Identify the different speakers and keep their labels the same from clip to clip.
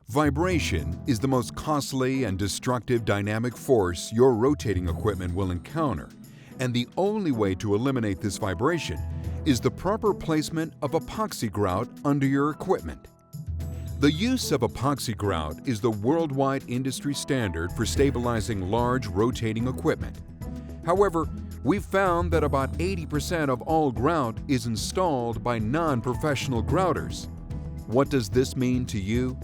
Speaker 1: Vibration is the most costly and destructive dynamic force your rotating equipment will encounter, and the only way to eliminate this vibration is the proper placement of epoxy grout under your equipment. The use of epoxy grout is the worldwide industry standard for stabilizing large rotating equipment. However, we've found that about 80% of all grout is installed by non-professional grouters. What does this mean to you?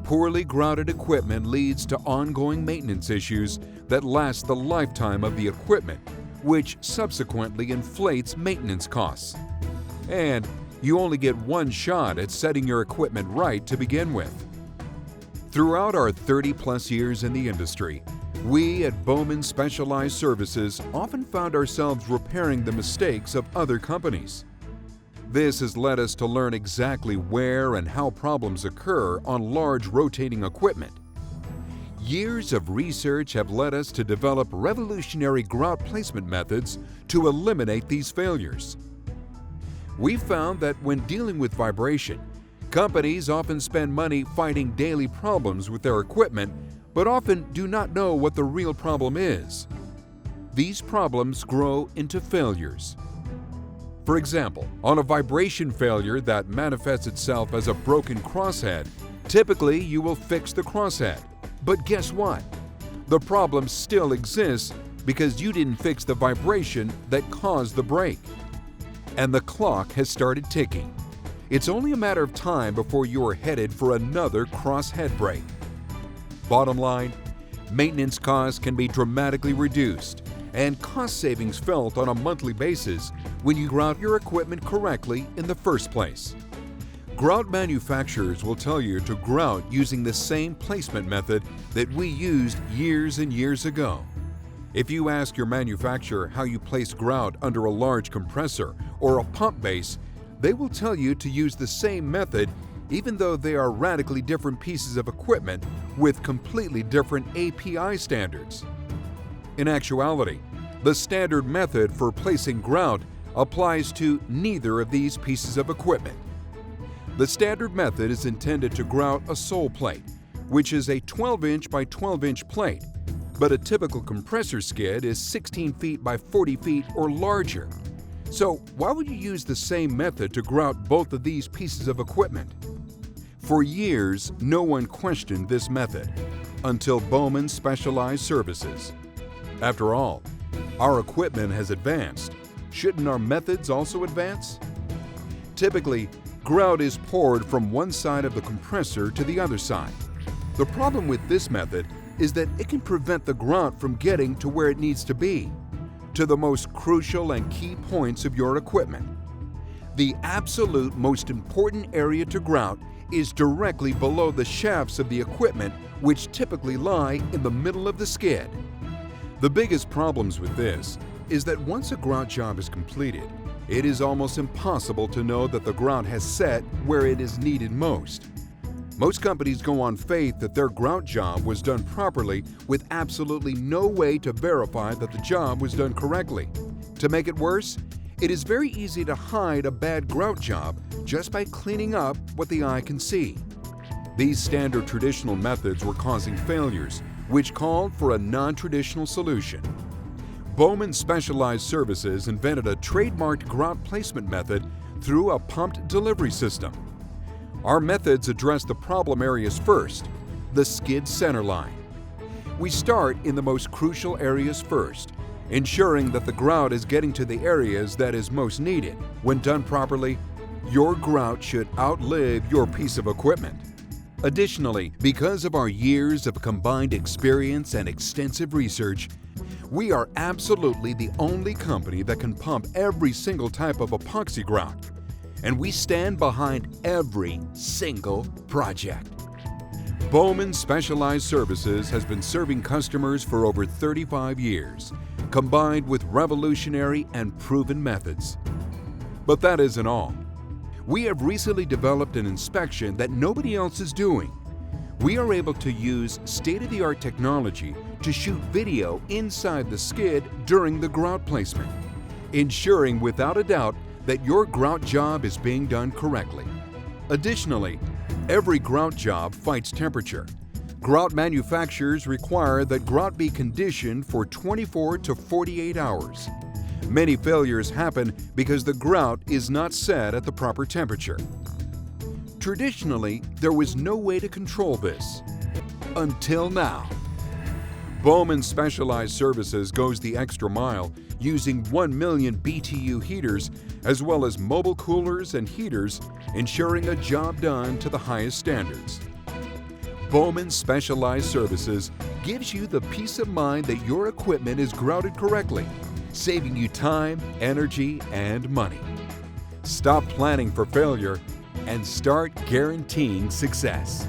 Speaker 1: Poorly grouted equipment leads to ongoing maintenance issues that last the lifetime of the equipment, which subsequently inflates maintenance costs. And you only get one shot at setting your equipment right to begin with. Throughout our 30-plus years in the industry, we at Bowman Specialized Services often found ourselves repairing the mistakes of other companies. This has led us to learn exactly where and how problems occur on large rotating equipment. Years of research have led us to develop revolutionary grout placement methods to eliminate these failures. We've found that when dealing with vibration, companies often spend money fighting daily problems with their equipment, but often do not know what the real problem is. These problems grow into failures. For example, on a vibration failure that manifests itself as a broken crosshead, typically you will fix the crosshead. But guess what? The problem still exists because you didn't fix the vibration that caused the break. And the clock has started ticking. It's only a matter of time before you are headed for another crosshead break. Bottom line, maintenance costs can be dramatically reduced and cost savings felt on a monthly basis when you grout your equipment correctly in the first place. Grout manufacturers will tell you to grout using the same placement method that we used years and years ago. If you ask your manufacturer how you place grout under a large compressor or a pump base, they will tell you to use the same method even though they are radically different pieces of equipment with completely different API standards. In actuality, the standard method for placing grout applies to neither of these pieces of equipment. The standard method is intended to grout a sole plate, which is a 12-inch by 12-inch plate, but a typical compressor skid is 16 feet by 40 feet or larger. So why would you use the same method to grout both of these pieces of equipment? For years, no one questioned this method until Bowman Specialized Services. After all, our equipment has advanced. Shouldn't our methods also advance? Typically, grout is poured from one side of the compressor to the other side. The problem with this method is that it can prevent the grout from getting to where it needs to be, to the most crucial and key points of your equipment. The absolute most important area to grout is directly below the shafts of the equipment, which typically lie in the middle of the skid. The biggest problems with this is that once a grout job is completed, it is almost impossible to know that the grout has set where it is needed most. Most companies go on faith that their grout job was done properly with absolutely no way to verify that the job was done correctly. To make it worse, it is very easy to hide a bad grout job just by cleaning up what the eye can see. These standard traditional methods were causing failures, which called for a non-traditional solution. Bowman Specialized Services invented a trademarked grout placement method through a pumped delivery system. Our methods address the problem areas first, the skid center line. We start in the most crucial areas first, ensuring that the grout is getting to the areas that is most needed. When done properly, your grout should outlive your piece of equipment. Additionally, because of our years of combined experience and extensive research, we are absolutely the only company that can pump every single type of epoxy grout, and we stand behind every single project. Bowman Specialized Services has been serving customers for over 35 years, combined with revolutionary and proven methods. But that isn't all. We have recently developed an inspection that nobody else is doing. We are able to use state-of-the-art technology to shoot video inside the skid during the grout placement, ensuring without a doubt that your grout job is being done correctly. Additionally, Every grout job fights temperature. Grout manufacturers require that grout be conditioned for 24 to 48 hours. Many failures happen because the grout is not set at the proper temperature. Traditionally, there was no way to control this. Until now. Bowman Specialized Services goes the extra mile using 1 million BTU heaters as well as mobile coolers and heaters, ensuring a job done to the highest standards. Bowman Specialized Services gives you the peace of mind that your equipment is grouted correctly, saving you time, energy, and money. Stop planning for failure and start guaranteeing success.